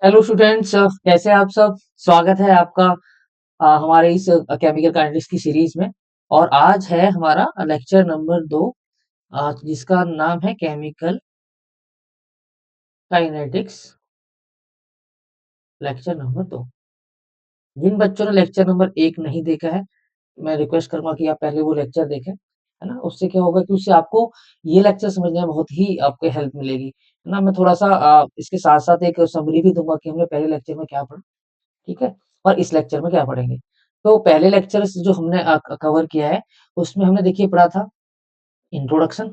Hello students, कैसे हैं आप सब। स्वागत है आपका हमारे इस केमिकल काइनेटिक्स की सीरीज में। और आज है हमारा लेक्चर नंबर 2, जिसका नाम है केमिकल काइनेटिक्स लेक्चर नंबर 2। जिन बच्चों ने लेक्चर नंबर 1 नहीं देखा है, मैं रिक्वेस्ट करूंगा कि आप पहले वो लेक्चर देखें, है ना। उससे क्या होगा कि उससे आपको ये लेक्चर समझने में बहुत ही आपको हेल्प मिलेगी, है ना। मैं थोड़ा सा इसके साथ साथ एक समरी भी दूंगा कि हमने पहले लेक्चर में क्या पढ़ा, ठीक है, और इस लेक्चर में क्या पढ़ेंगे। तो पहले लेक्चर जो हमने कवर किया है, उसमें हमने देखिए पढ़ा था इंट्रोडक्शन,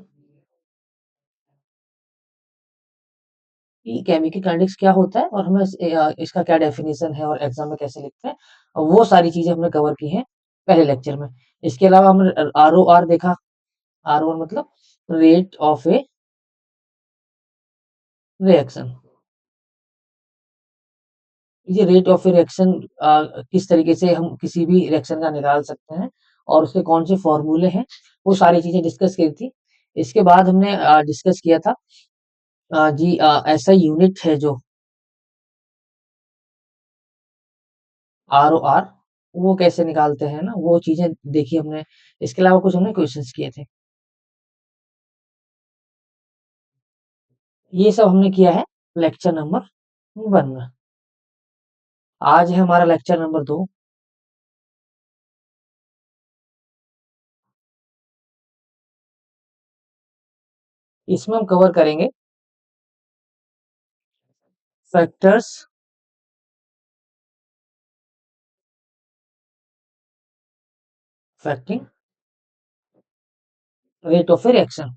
कि केमिकल काइनेटिक्स क्या होता है और हमें इसका क्या डेफिनेशन है और एग्जाम में कैसे लिखते हैं। वो सारी चीजें हमने कवर की हैं पहले लेक्चर में। इसके अलावा हमने आर ओ आर देखा। आर ओ आर मतलब रेट ऑफ ए रिएक्शन। ये रेट ऑफ ए रिएक्शन किस तरीके से हम किसी भी रिएक्शन का निकाल सकते हैं और उसके कौन से फॉर्मूले हैं, वो सारी चीजें डिस्कस की थी। इसके बाद हमने डिस्कस किया था जी, ऐसा यूनिट है जो आर ओ आर, वो कैसे निकालते हैं ना, वो चीजें देखी हमने। इसके अलावा कुछ हमने क्वेश्चंस किए थे। ये सब हमने किया है लेक्चर नंबर 1 में। आज है हमारा लेक्चर नंबर 2। इसमें हम कवर करेंगे factors affecting rate of a reaction.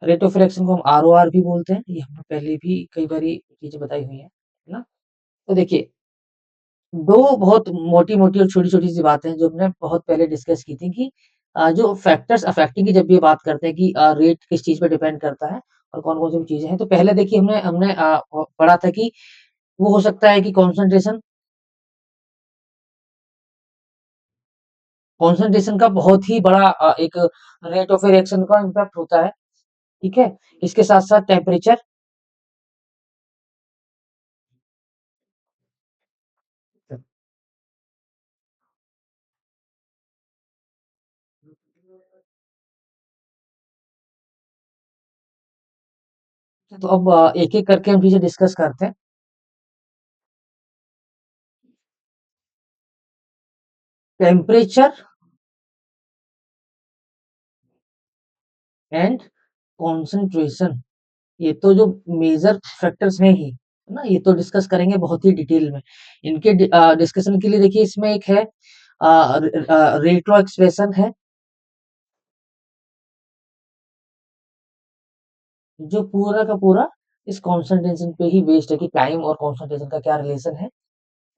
Rate of reaction को हम आर ओ आर भी बोलते हैं, ये हमने पहले भी कई बार चीजें बताई हुई है ना। तो देखिए, दो बहुत मोटी-मोटी और छोटी-छोटी सी बातें हैं जो हमने बहुत पहले डिस्कस की थी कि जो फैक्टर्स अफेक्टिंग की जब ये बात करते हैं कि रेट किस चीज़ पे डिपेंड करता है और कौन-कौन सी चीज़ें हैं। तो पहले देखिए हमने हमने पढ़ा था कि वो हो सकता है कि कॉन्सन्ट्रेशन का बहुत ही बड़ा एक रेट ऑफ रिएक्शन का इम्पैक्ट होता है, ठीक है? इसके साथ-साथ टेम्परेचर। तो अब एक-एक करके हम चीज़ें डिस्कस करते हैं। टेम्परेचर एंड कॉन्सन्ट्रेशन, ये तो जो मेजर फैक्टर्स हैं ही, है ना? ये तो डिस्कस करेंगे बहुत ही डिटेल में। इनके डिस्कशन के लिए देखिए इसमें एक है रेट्रो एक्सप्रेशन है, जो पूरा का पूरा इस कॉन्सन्ट्रेशन पे ही बेस्ड है कि टाइम और कॉन्सन्ट्रेशन का क्या रिलेशन है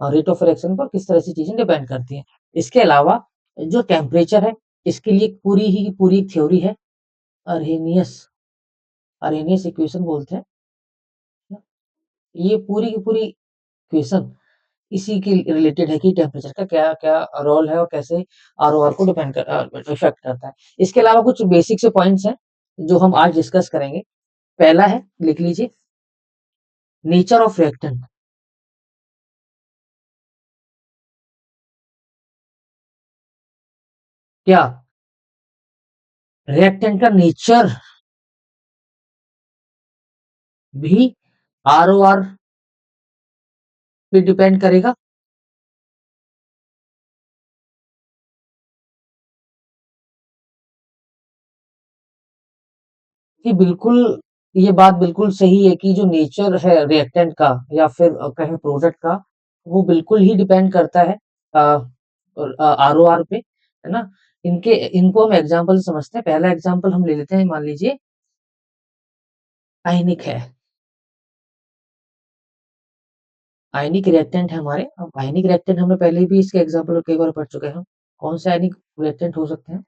और रेट ऑफ रिएक्शन पर किस तरह से चीजें डिपेंड करती हैं। इसके अलावा जो टेम्परेचर है, इसके लिए पूरी ही पूरी थ्योरी है, अरहेनियस अरहेनियस इक्वेशन बोलते हैं ना। ये पूरी की पूरी इक्वेशन इसी के रिलेटेड है कि टेम्परेचर का क्या-क्या रोल है और कैसे आरओआर को इफ़ेक्ट करता है। इसके अलावा कुछ बेसिक से पॉइंट्स हैं, जो हम आज डिस्कस करेंगे। पहला है, लिख लीजिए, नेचर ऑफ रिएक्टेंट। क्या रिएक्टेंट का नेचर भी आरओआर पे डिपेंड करेगा? कि बिल्कुल, ये बात बिल्कुल सही है कि जो नेचर है रिएक्टेंट का या फिर कहें प्रोडक्ट का, वो बिल्कुल ही डिपेंड करता है आरओआर पे, है ना। इनके इनको हम एग्जांपल से समझते हैं। पहला एग्जांपल हम ले लेते हैं, मान लीजिए आयनिक है, आयनिक रिएक्टेंट है हमारे। अब आयनिक रिएक्टेंट हमने पहले भी इसके एग्जांपल कई बार पढ़ चुके हैं। कौन से आयनिक रिएक्टेंट हो सकते हैं?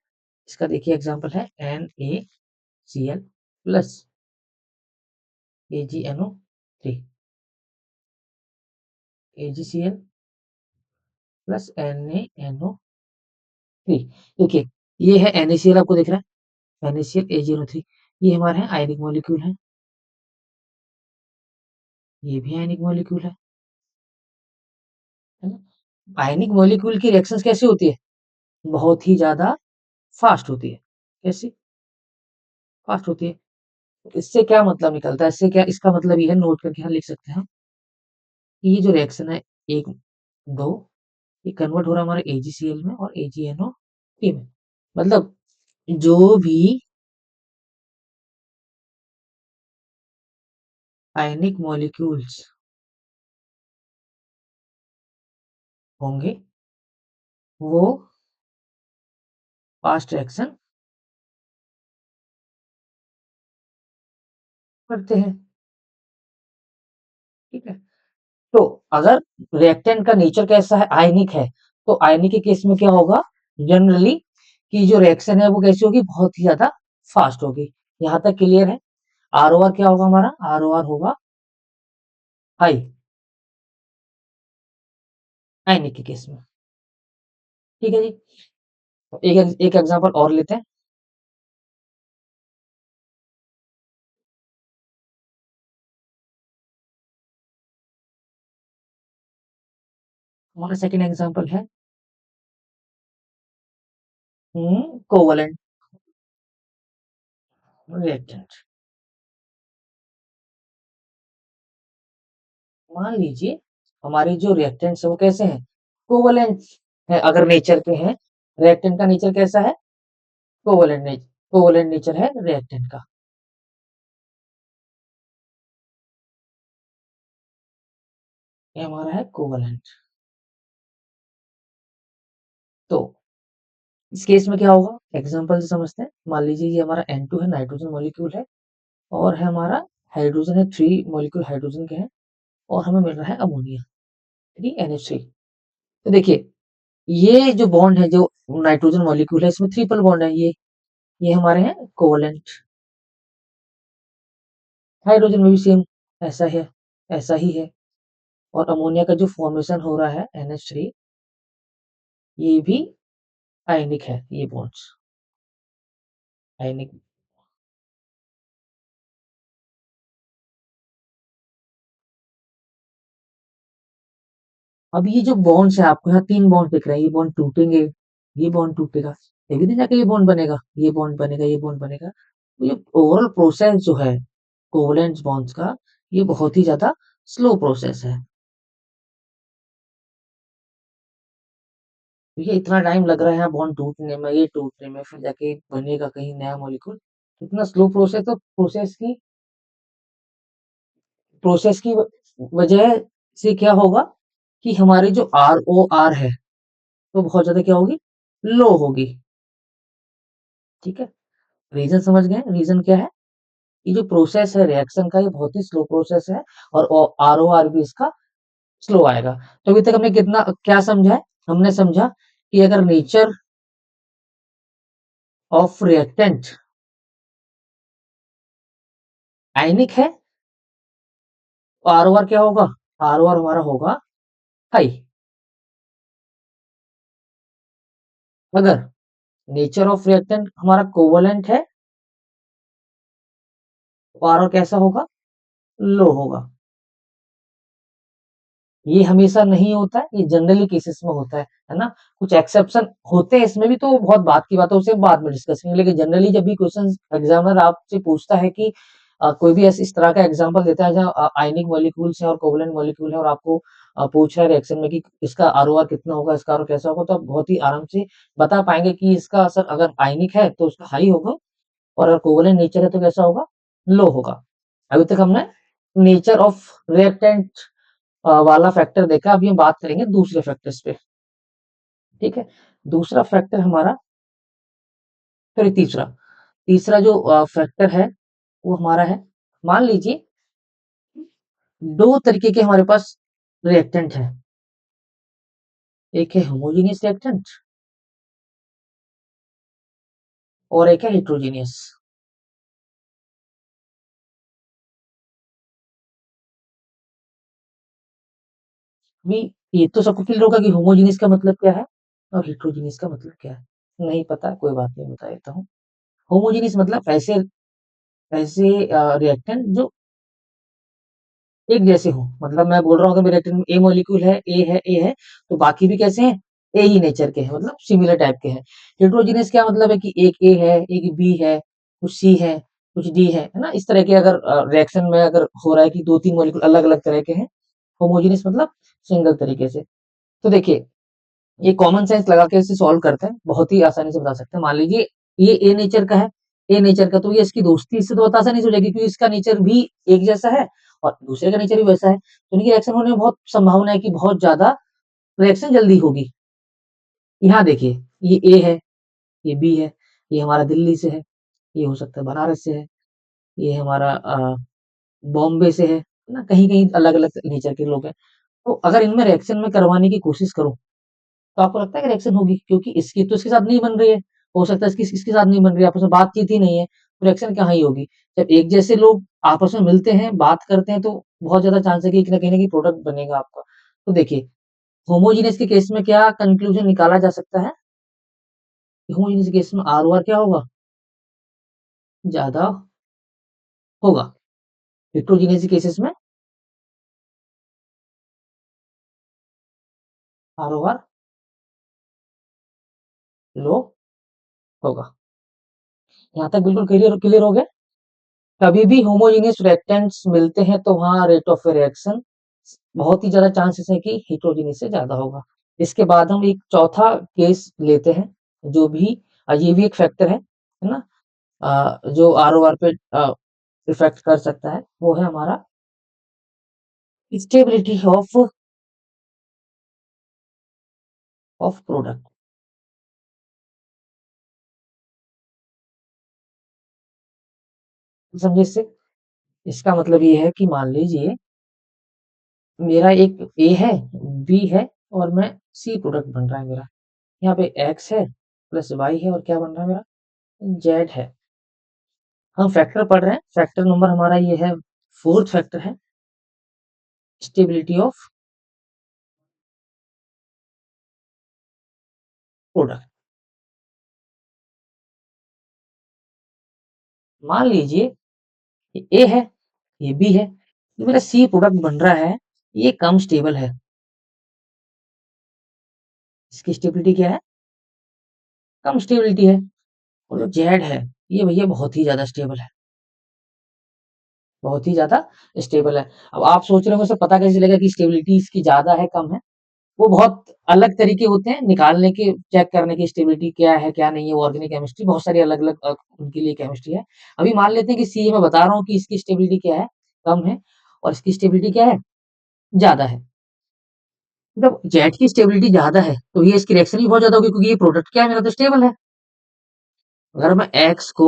इसका देखिए एग्जांपल है NaCl plus AgNO3, AgCl plus NaNO3। देखिए, ये है NaCl, आपको दिख रहा है। NaCl ये हमारे हैं आयनिक मॉलिक्यूल है, ये भी आयनिक मॉलिक्यूल है ना। आयनिक मॉलिक्यूल की रिएक्शंस कैसे होती है? बहुत ही ज्यादा फास्ट होती है। कैसी? फास्ट होती है। इससे क्या मतलब निकलता है? इससे क्या, इसका मतलब ये है, नोट करके यहाँ लिख सकते हैं कि ये जो रिएक्शन है, एक दो, ये कन्वर्ट हो रहा है हमारे AgCl में और AgNO3 में। मतलब जो भी आयनिक मॉलिक्यूल्स होंगे वो फास्ट रिएक्शन करते हैं। ठीक है। तो अगर रिएक्टेंट का नेचर कैसा है, आयनिक है, तो आयनिक के केस में क्या होगा जनरली, कि जो रिएक्शन है वो कैसी होगी, बहुत ही ज्यादा फास्ट होगी। यहां तक क्लियर है। ROR क्या होगा हमारा? ROR होगा हाई, आयनिक के केस में। ठीक है जी। तो एक एग्जांपल और लेते हैं। हमारा सेकंड एग्जांपल है कोवलेंट रिएक्टेंट। मान लीजिए हमारे जो रिएक्टेंट्स है वो कैसे हैं, कोवलेंट है। अगर नेचर के हैं, रिएक्टेंट का नेचर कैसा है, कोवलेंट नेचर है रिएक्टेंट का। ये हमारा है कोवलेंट। तो इस केस में क्या होगा, एग्जांपल से समझते हैं। मान लीजिए ये हमारा N2 है, नाइट्रोजन मॉलिक्यूल है, और है हमारा हाइड्रोजन है, 3 मॉलिक्यूल हाइड्रोजन के हैं, और हमें मिल रहा है अमोनिया, 3NH3। तो देखिए, ये जो बॉन्ड है, जो नाइट्रोजन मॉलिक्यूल है, इसमें ट्रिपल बॉन्ड है। ये हमारे हैं कोवलेंट। हाइड्रोजन में भी सेम ऐसा है, ऐसा ही है। और अमोनिया का जो फॉर्मेशन हो रहा है NH3, ये भी आयनिक है, ये बॉन्ड्स आयनिक। अब ये जो बॉन्ड्स है, आपको यहाँ 3 बॉन्ड दिख रहे हैं, ये बॉन्ड टूटेंगे, ये बॉन्ड टूटेगा, तभी तो जाके ये बॉन्ड बनेगा, ये बॉन्ड बनेगा, ये बॉन्ड बनेगा। तो ये ओवरऑल प्रोसेस जो है कोवलेंट बॉन्ड्स का, ये बहुत ही ज्यादा स्लो प्रोसेस है। ये इतना टाइम लग रहा है बॉन्ड टूटने में, ये टूटने में, फिर जाके बनेगा कहीं नया मॉलिक्यूल। इतना स्लो प्रोसेस, तो प्रोसेस की वजह से क्या होगा कि हमारी जो ROR है, तो बहुत ज्यादा क्या होगी, लो होगी। ठीक है। रीजन समझ गए? रीजन क्या है? ये जो प्रोसेस है रिएक्शन का, ये बहुत ही स्लो प्रोसेस है, और ROR भी इसका स्लो आएगा। तो अभी तक हमने कितना क्या समझा है? हमने समझा कि अगर नेचर ऑफ रिएक्टेंट आयनिक है, तो ROR क्या होगा? ROR हमारा होगा हाई। अगर नेचर ऑफ रिएक्टेंट हमारा कोवलेंट है, तो ROR कैसा होगा? लो होगा। ये हमेशा नहीं होता है, ये जनरली केसेस में होता है ना। कुछ एक्सेप्शन होते हैं इसमें भी, तो बहुत बात की बात है, उसे बाद में डिस्कस करेंगे। लेकिन जनरली जब भी क्वेश्चन एग्जामिनर आपसे पूछता है कि कोई भी इस तरह का एग्जांपल देता है जहाँ आयनिक मॉलिक्यूल्स है और कोवलेंट मॉलिक्यूल है, और आपको पूछ रहा है रिएक्शन में कि इसका ROR कितना होगा, इसका ROR कैसा होगा, तो आप बहुत ही आराम से बता पाएंगे कि इसका असर अगर आयनिक है तो उसका हाई होगा, और अगर कोवलेंट नेचर है तो कैसा होगा, लो होगा। अभी तक हमने नेचर ऑफ रिएक्टेंट वाला फैक्टर देखा। अभी हम बात करेंगे दूसरे फैक्टर्स पे। ठीक है। दूसरा फैक्टर हमारा, फिर तीसरा, तीसरा जो फैक्टर है वो हमारा है, मान लीजिए दो तरीके के हमारे पास रिएक्टेंट है। एक है होमोजेनियस रिएक्टेंट, और एक है हेट्रोजीनियस। अभी ये तो सबको क्लियर होगा कि होमोजेनियस का मतलब क्या है और हेट्रोजीनियस का मतलब क्या है। नहीं पता, कोई बात नहीं, बता देता हूँ। होमोजेनियस मतलब ऐसे ऐसे रिएक्टेंट जो एक जैसे हो, मतलब मैं बोल रहा हूँ अगर मेरे रिएक्टेंट में ए मॉलिक्यूल है, ए है, तो बाकी भी कैसे हैं? ए ही नेचर के हैं, मतलब सिमिलर टाइप के हैं। हेटेरोजेनियस क्या मतलब है कि एक ए है, एक बी है, कुछ सी है, कुछ डी है ना? इस तरह के अगर रिएक्शन में अगर हो रहा है कि 2-3 मॉलिक्यूल अलग-अलग तरह के हैं, होमोजेनियस मतलब सिंगल तरीके से। तो देखिए, ये कॉमन सेंस लगा के इसे सॉल्व करते हैं, बहुत ही आसानी से बता सकते हैं। मान लीजिए ये ए नेचर का है, ए नेचर का, तो ये इसकी दोस्ती इससे तो बहुत आसानी से हो जाएगी क्योंकि इसका नेचर भी एक जैसा है और दूसरे का नेचर भी वैसा है, तो इनकी रिएक्शन होने में बहुत संभावना है कि बहुत ज्यादा रिएक्शन जल्दी होगी। यहाँ देखिए, ये ए है, ये बी है, ये हमारा दिल्ली से है, ये हो सकता है बनारस से है, ये हमारा बॉम्बे से है ना? कहीं-कहीं अलग-अलग नेचर के लोग हैं। तो अगर इनमें रिएक्शन में करवाने की कोशिश करूँ, तो आपको लगता है कि रिएक्शन होगी? क्योंकि इसकी तो इसके साथ नहीं बन रही है, हो सकता है इसकी इसके साथ नहीं बन रही है, आपस में बातचीत ही नहीं है, तो रिएक्शन कहाँ ही होगी? जब एक जैसे लोग आपस में मिलते हैं, बात करते हैं, तो बहुत ज़्यादा चांस है कि कहीं न कहीं प्रोडक्ट बनेगा आपका। तो देखिए, होमोजेनियस के केस में क्या कन्क्लूज़न निकाला जा सकता है? होमोजेनियस के केस में आर ओ आर क्या होगा? ज़्यादा होगा। हेटेरोजेनियस के केसेस में आर ओ आर लो होगा। यहाँ तक बिल्कुल क्लियर क्लियर हो गया? कभी भी होमोजेनियस रिएक्टेंट्स मिलते हैं तो वहाँ रेट ऑफ रिएक्शन बहुत ही ज़्यादा चांसेस है कि हेटेरोजेनियस से ज़्यादा होगा। इसके बाद हम एक चौथा केस लेते हैं, जो भी ये भी एक फैक्टर है ना? जो आरओआर पे इफ़ेक्ट कर सकता है, वो है हमारा स्टेबिलिटी ऑफ प्रोडक्ट। समझे इससे? इसका मतलब ये है कि मान लीजिए मेरा एक ए है, बी है और मैं सी प्रोडक्ट बन रहा है मेरा। यहाँ पे एक्स है प्लस वाई है और क्या बन रहा है मेरा? जेड है। हम फैक्टर पढ़ रहे हैं, फैक्टर नंबर हमारा ये है, फोर्थ फैक्टर है, स्टेबिलिटी ऑफ प्रोडक्ट। मान लीजिए ये ए है, ये बी है, ये मेरा सी प्रोडक्ट बन रहा है, ये कम स्टेबल है। इसकी स्टेबिलिटी क्या है? कम स्टेबिलिटी है। और जो जेड है, ये भैया बहुत ही ज्यादा स्टेबल है, बहुत ही ज्यादा स्टेबल है। अब आप सोच रहे हो उसे पता कैसे चलेगा कि स्टेबिलिटी इसकी ज्यादा है कम है? वो बहुत अलग तरीके होते हैं निकालने के, चेक करने की स्टेबिलिटी क्या है क्या नहीं है, वो ऑर्गेनिक केमिस्ट्री बहुत सारी अलग अलग उनके लिए केमिस्ट्री है। अभी मान लेते हैं कि सी मैं बता रहा हूँ कि इसकी स्टेबिलिटी क्या है, कम है, और इसकी स्टेबिलिटी क्या है, ज्यादा है। जब जेड की स्टेबिलिटी ज्यादा है तो ये इसकी रिएक्शन भी बहुत ज्यादा होगी क्योंकि ये प्रोडक्ट क्या है, मेरा तो स्टेबल है। अगर मैं एक्स को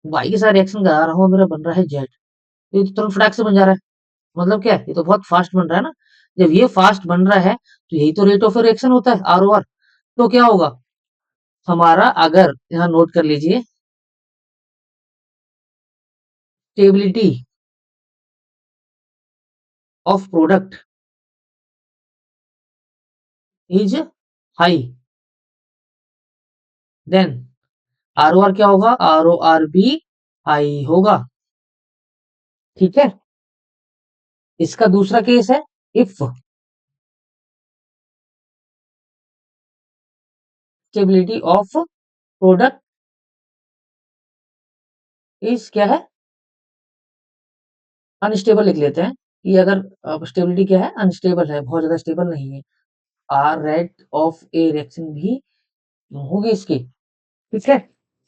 वाई के साथ रिएक्शन करा रहा हूँ, मेरा बन रहा है जेड, तो ये तो तुरंत फटाक से बन जा रहा है। मतलब क्या है, ये तो बहुत फास्ट बन रहा है ना। जब ये फास्ट बन रहा है तो यही तो रेट ऑफ रिएक्शन होता है, आर ओ आर। तो क्या होगा हमारा, अगर यहाँ नोट कर लीजिए, stability of product is high, then R O R क्या होगा, आर ओ आर भी हाई होगा। ठीक है। इसका दूसरा केस है, if stability of product is क्या है, अनस्टेबल लिख लेते हैं कि अगर स्टेबिलिटी क्या है, अनस्टेबल है, बहुत ज्यादा स्टेबल नहीं है। R rate of a reaction भी होगी इसकी। ठीक है।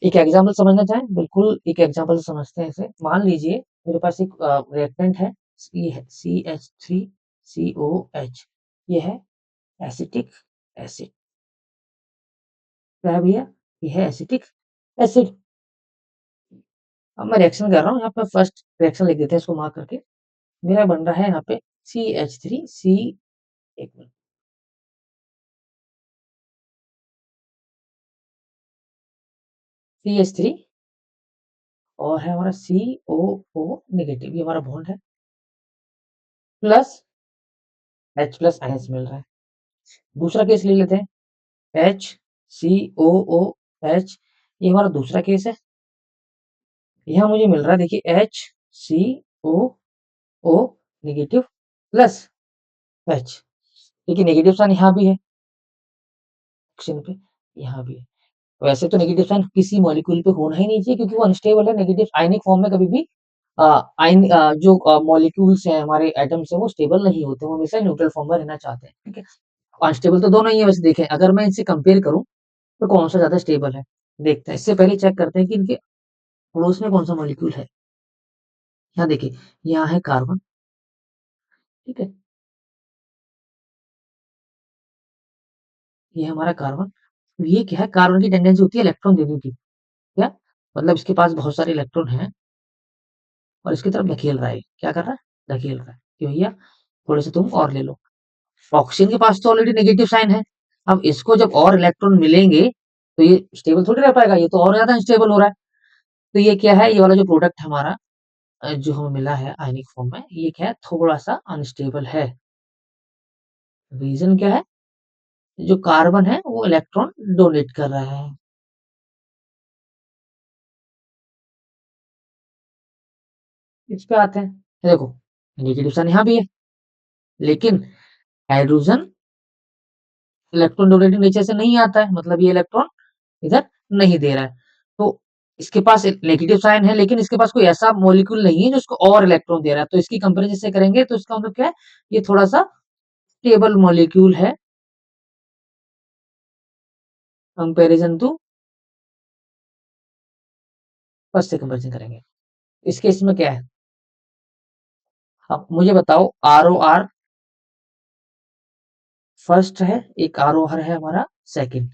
एक एग्जाम्पल समझना चाहें, बिल्कुल एक एग्जाम्पल से समझते हैं इसे। मान लीजिए मेरे पास एक रिएक्टेंट है, C H three C O H, ये है एसिटिक एसिड। क्या है भैया? ये है एसिटिक एसिड। अब मैं रिएक्शन कर रहा हूँ, यहाँ पे फर्स्ट रिएक्शन लिख देते हैं इसको मार्क करके। मेरा बन रहा है यहाँ पे सी एच थ्री सी, एक मिनट, सी एच थ्री और है हमारा सी ओ ओ नेगेटिव, ये हमारा बॉन्ड है, प्लस एच प्लस आयंस मिल रहा है। दूसरा केस ले लेते हैं, एच सी ओ ओ एच, ये हमारा दूसरा केस है। यहाँ मुझे मिल रहा है देखिए HCOO नेगेटिव प्लस H, देखिए नेगेटिव साइन यहाँ भी है ऑक्सीजन पे, यहाँ भी है। वैसे तो नेगेटिव साइन किसी मॉलिक्यूल पे होना ही नहीं चाहिए क्योंकि वो अनस्टेबल है। नेगेटिव आयनिक फॉर्म में कभी भी जो मॉलिक्यूल्स हैं हमारे एटम्स हैं वो स्टेबल नहीं होते, वो हमेशा न्यूट्रल फॉर्म में रहना चाहते हैं, ठीक है। अनस्टेबल तो दोनों ही है वैसे देखें, अगर मैं इनसे कंपेयर करूं तो कौन सा ज्यादा स्टेबल है देखते हैं। इससे पहले चेक करते हैं कि इनके पड़ोस में कौन सा मॉलिक्यूल है। यहाँ देखिए, यहाँ है कार्बन, ठीक है, ये हमारा कार्बन। ये क्या है, कार्बन की टेंडेंसी होती है इलेक्ट्रॉन देने की, क्या मतलब इसके पास बहुत सारे इलेक्ट्रॉन हैं और इसकी तरफ धकेल रहा है, क्या कर रहा है, धकेल रहा है कि भैया थोड़े से तुम और ले लो। ऑक्सीजन के पास तो ऑलरेडी नेगेटिव साइन है, अब इसको जब और इलेक्ट्रॉन मिलेंगे तो ये स्टेबल थोड़ी रह पाएगा, ये तो और ज्यादा अनस्टेबल हो रहा है। तो ये क्या है, ये वाला जो प्रोडक्ट हमारा जो हमें मिला है आयनिक फॉर्म में, ये क्या है, थोड़ा सा अनस्टेबल है। रीजन क्या है, जो कार्बन है वो इलेक्ट्रॉन डोनेट कर रहा है। इस पे आते हैं, देखो नेगेटिव साइन यहाँ भी है, लेकिन हाइड्रोजन इलेक्ट्रॉन डोनेटिंग नेचर से नहीं आता है, मतलब ये इलेक्ट्रॉन इधर नहीं दे रहा है। तो इसके पास एक नेगेटिव साइन है, लेकिन इसके पास कोई ऐसा मॉलिक्यूल नहीं है जो इसको और इलेक्ट्रॉन दे रहा है। तो इसकी कंपेरिजन से करेंगे तो इसका मतलब क्या है, ये थोड़ा सा स्टेबल मॉलिक्यूल है कंपेरिजन टू फर्स्ट से कंपेरिजन करेंगे। इस केस में क्या है, अब मुझे बताओ ROR फर्स्ट है, एक ROR है हमारा सेकंड,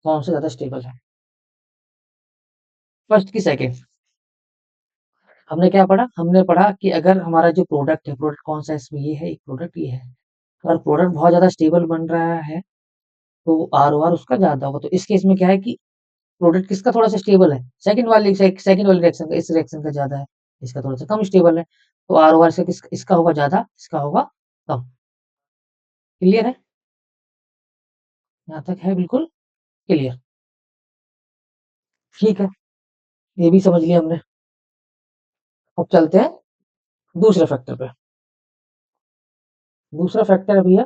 कौन सा ज्यादा स्टेबल है, फर्स्ट की सेकंड। हमने क्या पढ़ा, हमने पढ़ा कि अगर हमारा जो प्रोडक्ट है, प्रोडक्ट कौन सा है इसमें, ये है एक प्रोडक्ट, ये है, अगर प्रोडक्ट बहुत ज्यादा स्टेबल बन रहा है तो ROR उसका ज्यादा होगा। तो इस केस में क्या है कि प्रोडक्ट किसका थोड़ा सा स्टेबल है, सेकंड वाली रिएक्शन का, इस रिएक्शन का ज्यादा है, इसका थोड़ा सा कम स्टेबल है। तो ROR से इसका होगा ज्यादा, इसका होगा कम। क्लियर है, यहाँ तक है बिल्कुल क्लियर। ठीक है, ये भी समझ लिया हमने। अब चलते हैं दूसरे फैक्टर पे। दूसरा फैक्टर अभी है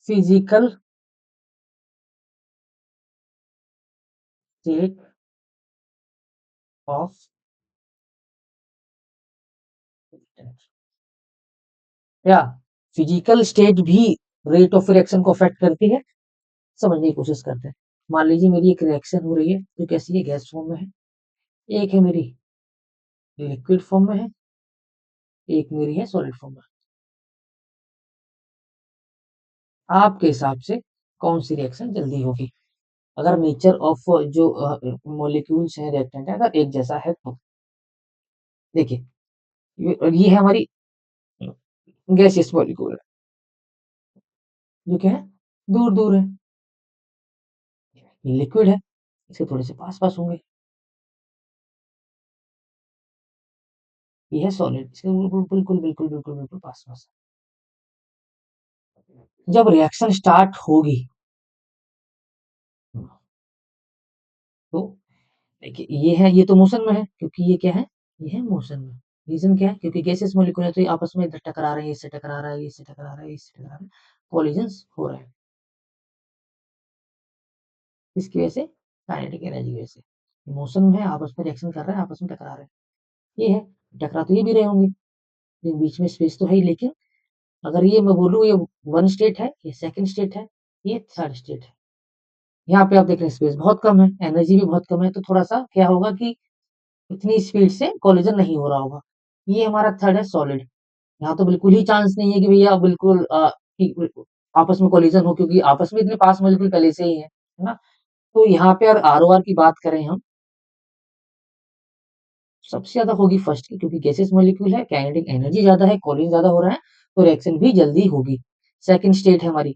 फिजिकल स्टेट ऑफ, या फिजिकल स्टेट भी रेट ऑफ रिएक्शन को अफेक्ट करती है, समझने की कोशिश करते हैं। मान लीजिए मेरी एक रिएक्शन हो रही है जो कैसी है, गैस फॉर्म में है, एक है मेरी लिक्विड फॉर्म में है, एक मेरी है सॉलिड फॉर्म में। आपके हिसाब से कौन सी रिएक्शन जल्दी होगी, अगर नेचर ऑफ जो मॉलिक्यूल्स हैं, रिएक्टेंट है, अगर एक जैसा है तो। देखिए, ये है हमारी गैसियस मॉलिक्यूल है, जो क्या है, दूर दूर है। ये लिक्विड है, इसके थोड़े से पास पास होंगे। ये है सॉलिड, इसके बिल्कुल बिल्कुल बिल्कुल बिल्कुल बिल्कुल पास पास। जब रिएक्शन स्टार्ट होगी तो देखिए, ये है, ये तो मोशन में है क्योंकि ये क्या है, ये है मोशन में। रीजन क्या है, क्योंकि गैसेस मॉलिक्यूल है तो ये आपस में इधर टकरा रहे हैं, इससे टकरा रहा है, इससे टकरा रहा है, इससे टकरा रहा है, कोलिजन्स हो रहे हैं। इसकी वजह से, काइनेटिक एनर्जी की वजह से मोशन में है, आपस में रिएक्शन कर रहे हैं, आपस में टकरा रहे हैं। ये है, टकरा तो ये भी रहे होंगे, लेकिन बीच में स्पेस तो है ही। लेकिन अगर ये मैं बोलूँ ये वन स्टेट है, ये सेकंड स्टेट है, ये थर्ड स्टेट है, यहाँ पे आप देख रहे हैं स्पेस बहुत कम है, एनर्जी भी बहुत कम है, तो थोड़ा सा क्या होगा कि इतनी स्पीड से कोलिजन नहीं हो रहा होगा। ये हमारा थर्ड है सॉलिड, यहाँ तो बिल्कुल ही चांस नहीं है कि भैया बिल्कुल कि आपस में कोलिजन हो, क्योंकि आपस में इतने पास मॉलिक्यूल पहले से ही है ना। तो यहाँ पे अगर ROR की बात करें हम, सबसे ज्यादा होगी फर्स्ट की, क्योंकि गैसेस मॉलिक्यूल है, काइनेटिक एनर्जी ज्यादा है, कोलिजन ज्यादा हो रहा है, तो रिएक्शन भी जल्दी होगी। सेकंड स्टेट है हमारी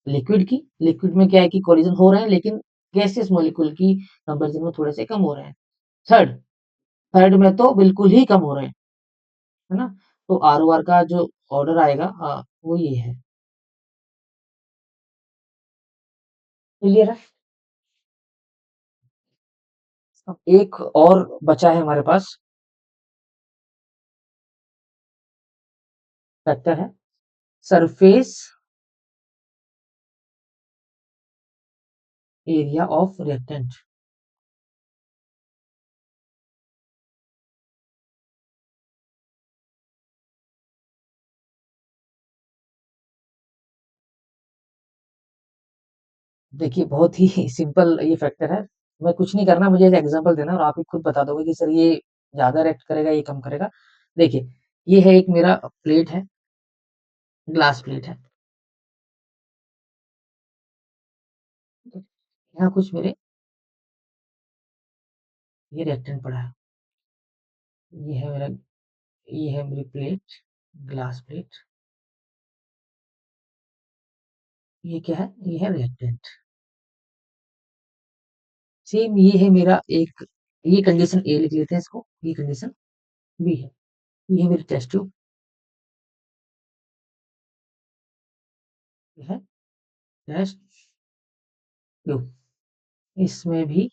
लिक्विड की, लिक्विड में क्या है कि कोलिजन हो रहे हैं, लेकिन गैसेस मॉलिक्यूल की कंपेरिजन में थोड़े से कम हो रहे हैं। थर्ड, थर्ड में तो बिल्कुल ही कम हो रहे हैं, है ना। तो ROR का जो ऑर्डर आएगा वो ये है। क्लियर है? अब एक और बचा है हमारे पास, फैक्टर है सरफेस एरिया ऑफ रिएक्टेंट। देखिए बहुत ही सिंपल ये फैक्टर है। मैं कुछ नहीं करना, मुझे एक एग्जांपल देना और आप ही खुद बता दोगे कि सर ये ज़्यादा रिएक्ट करेगा, ये कम करेगा। देखिए, ये है एक मेरा प्लेट है, ग्लास प्लेट है। यहाँ कुछ मेरे ये रिएक्टेंट पड़ा है। ये है मेरा ये है मेरी प्लेट, ग्लास प्लेट। ये क्या है? ये है रिएक्टेंट। सेम ये है मेरा एक, ये कंडीशन ए लिख लेते हैं इसको, ये कंडीशन बी है। ये है मेरी टेस्ट ट्यूब, ये है टेस्ट ट्यूब। इसमें भी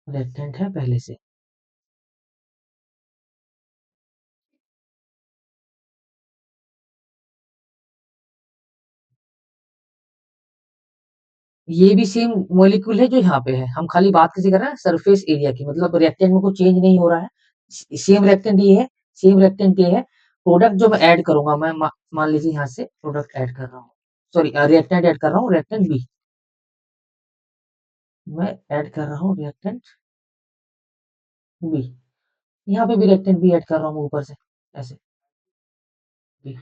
रिएक्टेंट है पहले से। ये भी सेम मॉलिक्यूल है जो यहाँ पे है। हम खाली बात किसी कर रहे हैं सरफेस एरिया की, मतलब रिएक्टेंट में कोई चेंज नहीं हो रहा है। सेम रिएक्टेंट ये है, सेम रिएक्टेंट ये है। प्रोडक्ट जो मैं ऐड करूंगा, मैं मान लीजिए यहाँ से प्रोडक्ट ऐड कर रहा हूँ, सॉरी रिएक्टेंट ऐड कर रहा हूँ, रिएक्टेंट बी। मैं ऐड कर रहा हूँ रिएक्टेंट बी। यहाँ पे भी रिएक्टेंट बी ऐड कर रहा हूँ ऊपर से, ऐसे बी।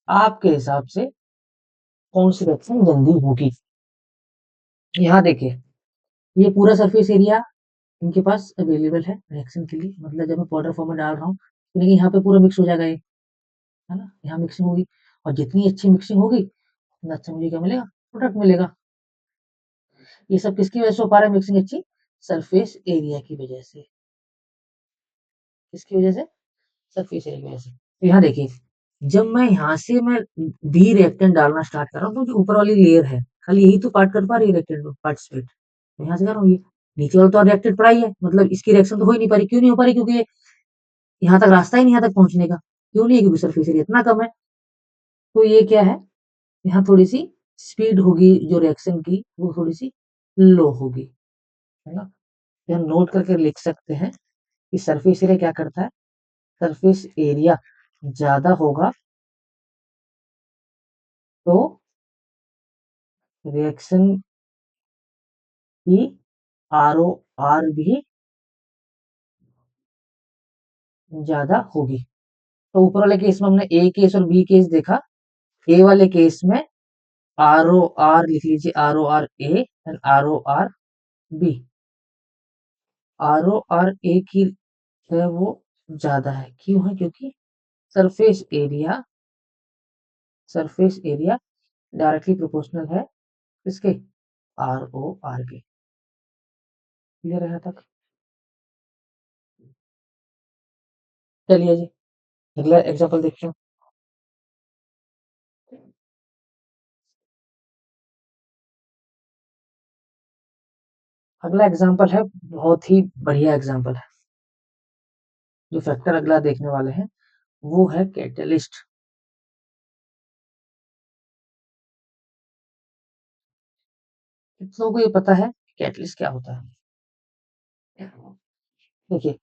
आपके हिसाब से कौन सी रिएक्शन जल्दी होगी? यहाँ देखिए, ये पूरा सरफेस एरिया इनके पास अवेलेबल है रिएक्शन के लिए, मतलब जब मैं पाउडर फॉर्म में डाल रहा हूँ, तो देखिए यहाँ पे पूरा मिक्स हो जाएगा ये, है ना? यहाँ मिक्सिंग होगी, और जितनी अच्छी मिक्सिंग होगी उतना अच्छा मुझे क्या मिलेगा? प्रोडक्ट मिलेगा। ये सब किसकी वजह से हो पा रहा है मिक्सिंग अच्छी? सरफेस एरिया की वजह से। किसकी वजह से? सरफेस एरिया की वजह से। तो यहाँ देखिए, जब मैं यहाँ से मैं बी रिएक्टेंट डालना स्टार्ट कर रहा हूँ, तो जो ऊपर वाली लेयर है खाली यही तो पार्ट कर पा रही है रिएक्टेंट में पार्टिसिपेट। मैं यहाँ से कर रहा हूँ, ये नीचे वाला तो रिएक्टेंट पड़ा ही है, मतलब इसकी रिएक्शन तो हो ही नहीं पा रही। क्यों नहीं हो पा रही? क्योंकि ये यहाँ तक रास्ता ही नहीं, यहाँ तक पहुंचने का। क्यों नहीं है? क्योंकि सरफेस एरिया इतना कम है। तो ये क्या है, यहाँ थोड़ी सी स्पीड होगी जो रिएक्शन की, वो थोड़ी सी लो होगी, है ना? यहाँ नोट करके लिख सकते हैं कि सरफेस एरिया क्या करता है, सरफेस एरिया ज्यादा होगा तो रिएक्शन की आर ओ आर भी ज्यादा होगी। तो ऊपर वाले केस में हमने ए केस और बी केस देखा। ए वाले केस में आर ओ आर लिख लीजिए, R O R A and R O R B. R O R A की है वो ज्यादा है, क्यों है? क्योंकि surface area, surface area directly proportional है किसके? आर ओ आर के। क्लियर है यहाँ तक? चलिए जी, अगला एग्जांपल देखते हैं। अगला एग्जांपल है, बहुत ही बढ़िया एग्जांपल है। जो फैक्टर अगला देखने वाले हैं वो है कैटलिस्ट। किन लोगों को ये पता है कैटलिस्ट क्या होता है? देखिए,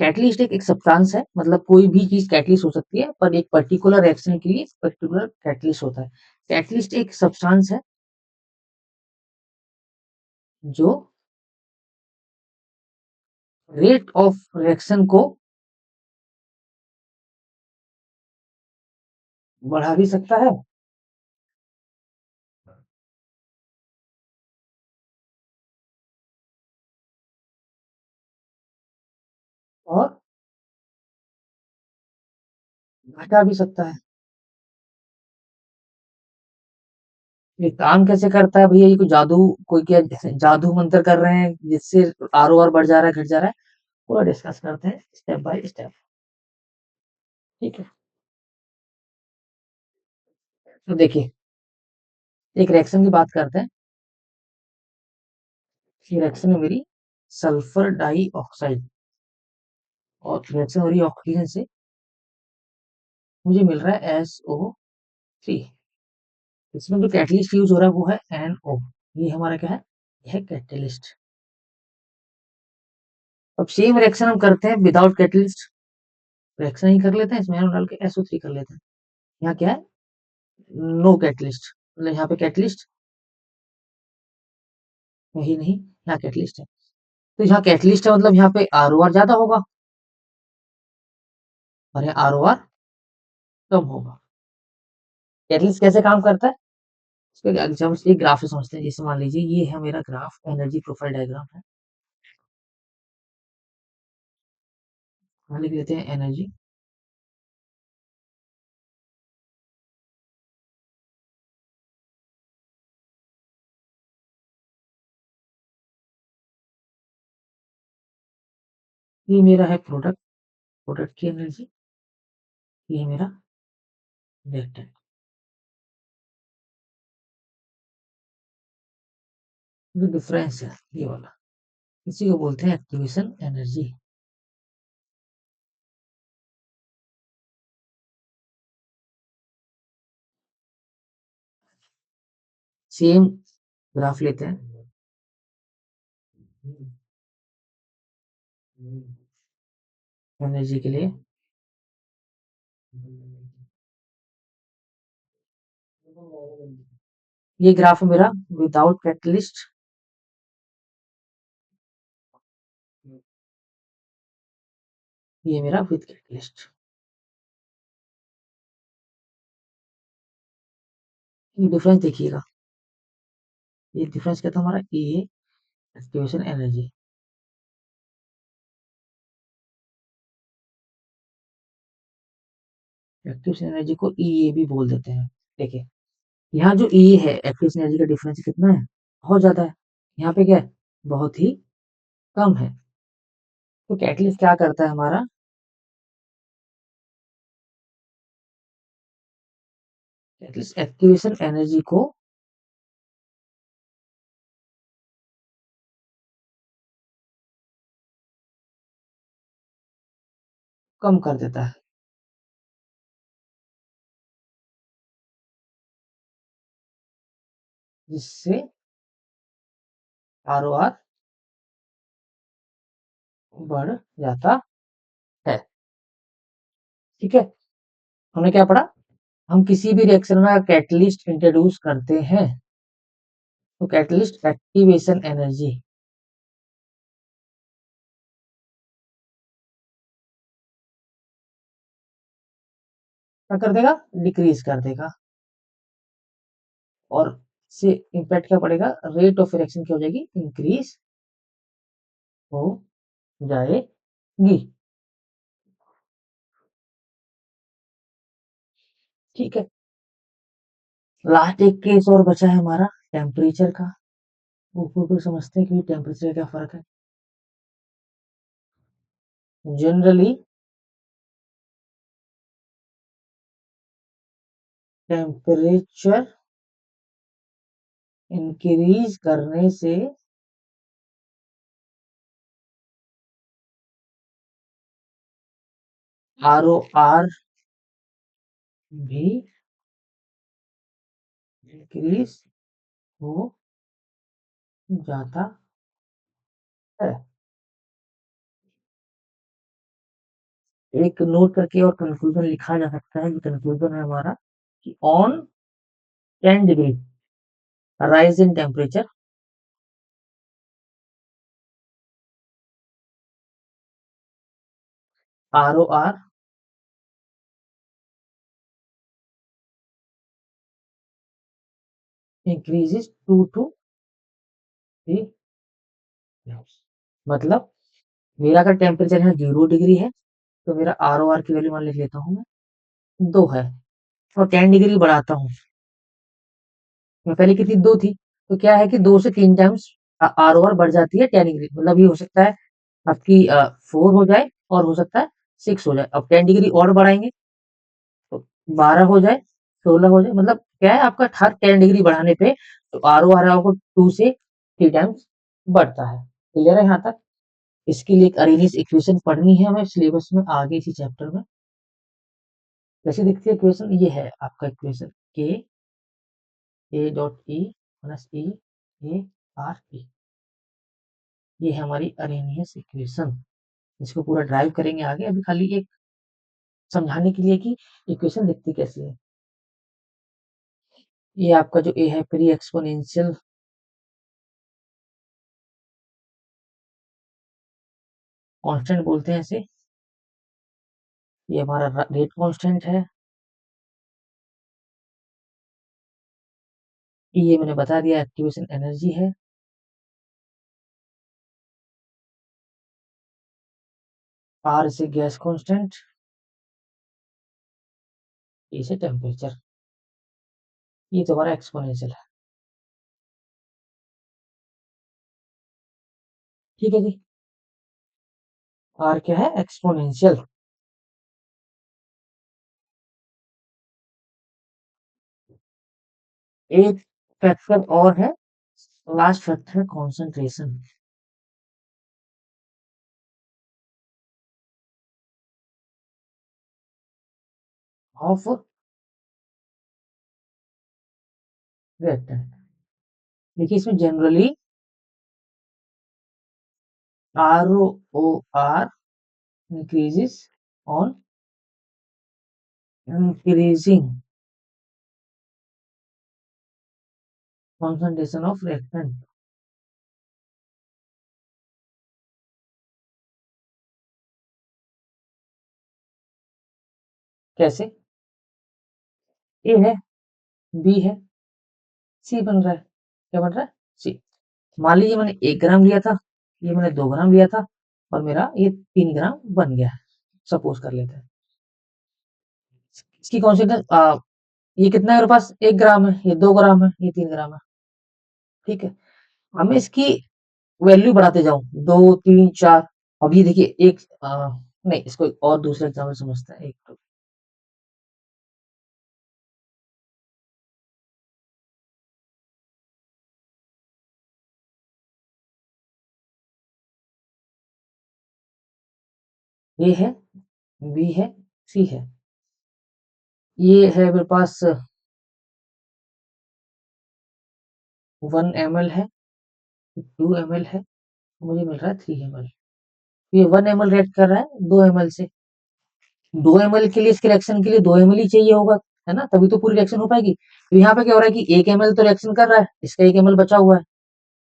कैटलिस्ट एक सब्सटेंस है, मतलब कोई भी चीज कैटलिस्ट हो सकती है, पर एक पर्टिकुलर रिएक्शन के लिए पर्टिकुलर कैटलिस्ट होता है। कैटलिस्ट एक सब्सटेंस है जो रेट ऑफ रिएक्शन को बढ़ा भी सकता है और घटा भी सकता है। ये काम कैसे करता है भैया? ये कोई जादू, कोई क्या जादू मंत्र कर रहे हैं जिससे आर ओ आर बढ़ जा रहा है, घट जा रहा है? पूरा डिस्कस करते हैं स्टेप बाय स्टेप। ठीक है, तो देखिए, एक रिएक्शन की बात करते हैं। ये रिएक्शन है मेरी सल्फर डाइऑक्साइड, और रिएक्शन हो रही है ऑक्सीजन से, मुझे मिल रहा है SO3। इसमें जो कैटलिस्ट यूज हो रहा है वो है NO। ये हमारा क्या है? यह है कैटलिस्ट। अब सेम रिएक्शन हम करते हैं विदाउट कैटलिस्ट। रिएक्शन ही कर लेते हैं, इसमें हम डाल के SO3 कर लेते हैं। यहाँ क्या है? नो कैटलिस्ट, मतलब यहाँ पे कैटलिस्ट वही नहीं, यहाँ कैटलिस्ट है। तो यहाँ कैटलिस्ट है मतलब यहाँ पे ROR ज्यादा होगा और यहाँ ROR कम होगा। कैटलिस्ट कैसे काम करता है इसके एग्जाम्पल से ग्राफ से समझते हैं। जैसे मान लीजिए ये है मेरा ग्राफ, एनर्जी प्रोफाइल डायग्राम है। लिख लेते हैं एनर्जी। ये मेरा है प्रोडक्ट, प्रोडक्ट की एनर्जी। ये मेरा रिएक्टेंट। जो डिफरेंस है ये वाला, इसी को बोलते हैं एक्टिवेशन एनर्जी। सेम ग्राफ लेते हैं एनर्जी के लिए। ये ग्राफ है मेरा विदाउट कैटलिस्ट, ये मेरा विद कैटलिस्ट। ये डिफरेंस देखिएगा, ये डिफरेंस क्या था हमारा? ये एक्टिवेशन एनर्जी। एक्टिवेशन एनर्जी को EA भी बोल देते हैं। देखिए यहाँ जो E है, एक्टिवेशन एनर्जी का डिफरेंस कितना है? बहुत ज्यादा है। यहाँ पे क्या है? बहुत ही कम है। तो कैटलिस्ट क्या करता है हमारा? कैटलिस्ट एक्टिवेशन एनर्जी को कम कर देता है, जिससे ROR बढ़ जाता है। ठीक है, हमने क्या पढ़ा? हम किसी भी रिएक्शन में कैटलिस्ट इंट्रोड्यूस करते हैं तो कैटलिस्ट एक्टिवेशन एनर्जी क्या कर देगा? डिक्रीज कर देगा। और से इम्पैक्ट क्या पड़ेगा? रेट ऑफ रिएक्शन क्या हो जाएगी? इंक्रीज हो जाएगी। ठीक है, लास्ट एक केस और बचा है हमारा टेम्परेचर का। ऊपर को समझते हैं कि टेम्परेचर का क्या फर्क है। जनरली टेम्परेचर इंक्रीज करने से ROR भी इंक्रीज हो जाता है। एक नोट करके और कंक्लूजन लिखा जा सकता है कि कंक्लूजन है हमारा कि on 10 degree rise in temperature, ROR increases 2 to 3 मतलब मेरा अगर टेम्परेचर यहाँ 0 डिग्री है तो मेरा ROR की वैल्यू मान लिख लेता हूँ मैं 2 है, और 10 डिग्री बढ़ाता हूँ। मैं पहले कितनी 2 थी, तो क्या है कि 2 से 3 टाइम्स ROR बढ़ जाती है 10 डिग्री। मतलब ये हो सकता है आपकी 4 हो जाए और हो सकता है 6 हो जाए। अब 10 डिग्री और बढ़ाएंगे तो 12 हो जाए, 16 हो जाए, मतलब क्या है आपका हर 10 डिग्री बढ़ाने पे तो आर ओ आर आपको 2 से 3 टाइम्स बढ़ता है। क्लियर है यहाँ तक? इसके लिए एक अरेनियस इक्वेशन पढ़नी है हमें सिलेबस में आगे इसी चैप्टर में। कैसे दिखती है इक्वेशन? ये है आपका इक्वेशन के ए dot E plus E A R E, ये है हमारी अरेनियस इक्वेशन। इसको पूरा ड्राइव करेंगे आगे, अभी खाली एक समझाने के लिए कि इक्वेशन दिखती कैसे है। ये आपका जो ए है प्री एक्सपोनेंशियल कांस्टेंट बोलते हैं इसे, ये हमारा रेट कांस्टेंट है। ये मैंने बता दिया एक्टिवेशन एनर्जी है। आर से गैस कांस्टेंट, ए से टेम्परेचर, ये तो हमारा एक्सपोनेंशियल है। ठीक है जी, आर क्या है? एक्सपोनेंशियल। एक फैक्टर और है, लास्ट फैक्टर है कॉन्सेंट्रेशन ऑफ रिएक्टेंट। देखिए इसमें generally R O R increases on increasing concentration of reactant। कैसे? ए है, बी है, सी बन रहा है। क्या बन रहा है? सी। मान लीजिए मैंने 1 ग्राम लिया था, ये मैंने 2 ग्राम लिया था, और मेरा ये 3 ग्राम बन गया है, सपोज कर लेते हैं। इसकी कॉन्सेंट्रेशन ये कितना है मेरे पास? 1 ग्राम है, ये 2 ग्राम है, ये 3 ग्राम है। ठीक है, हमें इसकी वैल्यू बढ़ाते जाऊं, 2 3 4। अब ये देखिए एक नहीं, इसको एक और दूसरा एग्जाम्पल समझते हैं। एक तो ए है, बी है, सी है। ये है मेरे पास 1 ml है, 2 ml है, मुझे मिल रहा है 3 ml। ये 1 ml रेट कर रहा है 2 ml से। 2 ml के लिए, इसके रिएक्शन के लिए 2 ml ही चाहिए होगा, है ना? तभी तो पूरी रिएक्शन हो पाएगी। तो यहाँ पे क्या हो रहा है कि 1 ml तो रिएक्शन कर रहा है, इसका 1 ml बचा हुआ है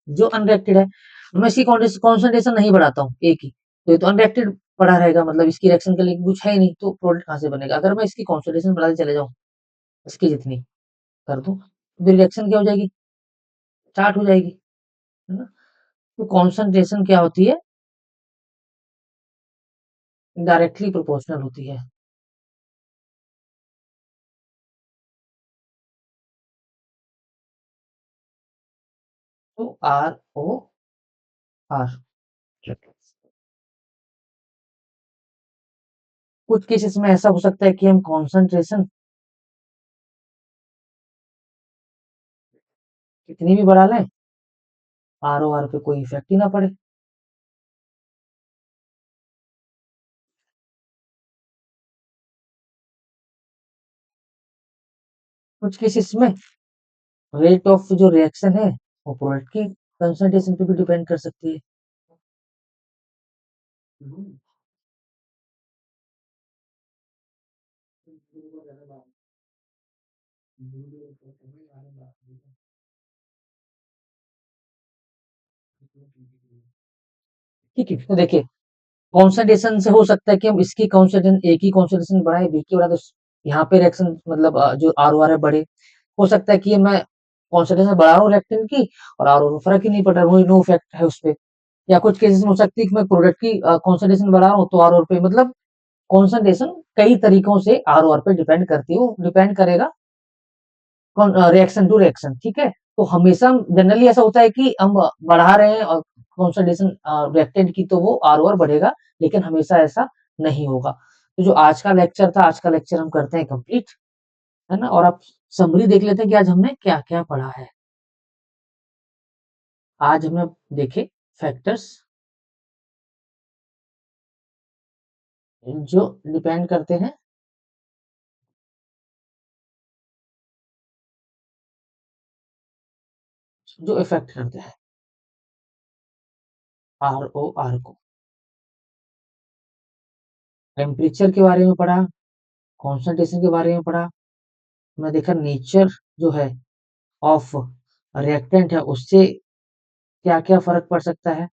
जो अनरिएक्टेड है। मैं इसकी कॉन्सेंट्रेशन नहीं बढ़ाता हूँ एक ही, तो ये तो अनरिएक्टेड पड़ा रहेगा, मतलब इसकी रिएक्शन के लिए कुछ है ही नहीं, तो प्रोडक्ट कहाँ से बनेगा? अगर मैं इसकी कॉन्सेंट्रेशन बढ़ाते चले जाऊँ, इसकी जितनी कर दूं, फिर रिएक्शन क्या हो जाएगी? स्टार्ट हो जाएगी, है ना? तो कॉन्सेंट्रेशन क्या होती है? डायरेक्टली प्रोपोर्शनल होती है। तो आर ओ आर। कुछ केसेस में ऐसा हो सकता है कि हम कॉन्सेंट्रेशन कितनी भी बढ़ा लें, आर ओ आर पे कोई इफेक्ट ही ना पड़े। कुछ केसेस में रेट ऑफ जो रिएक्शन है वो प्रोडक्ट की कंसंट्रेशन पे भी डिपेंड कर सकती है। ठीक है, तो देखिए कॉन्सेंट्रेशन से हो सकता है कि हम इसकी कॉन्सेंट्रेशन, एक ही कॉन्सेंट्रेशन बढ़ाए, बी की बढ़ा, तो यहाँ पे रिएक्शन मतलब जो आर ओ आर है बढ़े। हो सकता है कि मैं कॉन्सेंट्रेशन बढ़ा रहा हूँ रिएक्टेंट की, और आर ओ में फर्क ही नहीं पड़ रहा, वही नो इफेक्ट है उस पे। या कुछ केसेस में हो सकती है कि मैं प्रोडक्ट की कॉन्सेंट्रेशन बढ़ा रहा हूँ तो आर ओ पे, मतलब कॉन्सेंट्रेशन कई तरीकों से आर ओ आर पे डिपेंड करती है, वो डिपेंड करेगा रिएक्शन टू रिएक्शन। ठीक है, तो हमेशा जनरली ऐसा होता है कि हम बढ़ा रहे हैं और कॉन्सेंट्रेशन रिएक्टेंट की, तो वो आर ओ आर बढ़ेगा, लेकिन हमेशा ऐसा नहीं होगा। तो जो आज का लेक्चर था, आज का लेक्चर हम करते हैं कंप्लीट। है ना? और आप समरी देख लेते हैं कि आज हमने क्या-क्या पढ़ा है। आज हमने देखे फैक्टर्स जो डिपेंड करते हैं जो इफ़ेक्ट करते हैं आरओआर को। टेम्परेचर के बारे में पढ़ा, कॉन्संट्रेशन के बारे में पढ़ा, हमने देखा नेचर जो है ऑफ रिएक्टेंट है उससे क्या-क्या फ़र्क पड़ सकता है।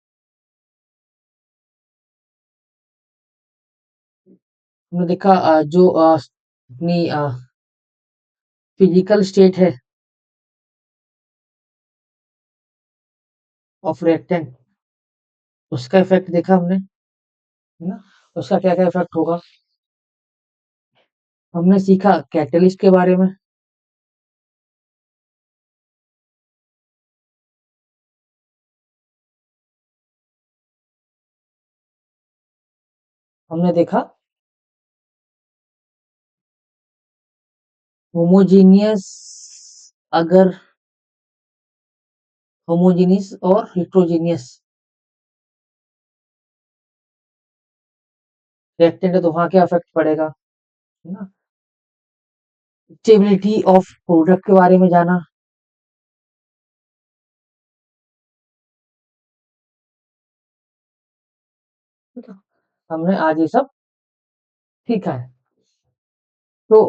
हमने देखा जो अपनी फिज़िकल स्टेट है ऑफ रिएक्टेंट उसका इफ़ेक्ट देखा हमने, है ना? उसका क्या-क्या इफ़ेक्ट होगा। हमने सीखा कैटलिस्ट के बारे में, हमने देखा होमोजीनियस अगर होमोजेनियस और हेटेरोजेनियस रिएक्टेंट है तो वहाँ क्या इफ़ेक्ट पड़ेगा, है ना? स्टेबिलिटी ऑफ प्रोडक्ट के बारे में जाना, ठीक है? हमने आज ये सब सीखा है। तो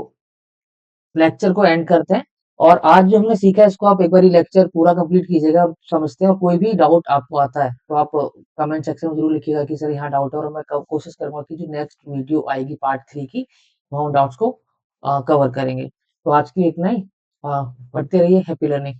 लेक्चर को एंड करते हैं और आज जो हमने सीखा है इसको आप एक बारी लेक्चर पूरा कंप्लीट कीजिएगा, आप समझते हैं और कोई भी डाउट आपको आता है तो आप कमेंट सेक्शन में ज़रूर लिखिएगा कि सर यहाँ डाउट है और मैं कोशिश करूँगा कि जो नेक्स्ट वीडियो आएगी पार्ट 3 की, वहाँ उन डाउट्स को कवर करेंगे। तो आज के लिए इतना ही। पढ़ते रहिए, हैप्पी लर्निंग।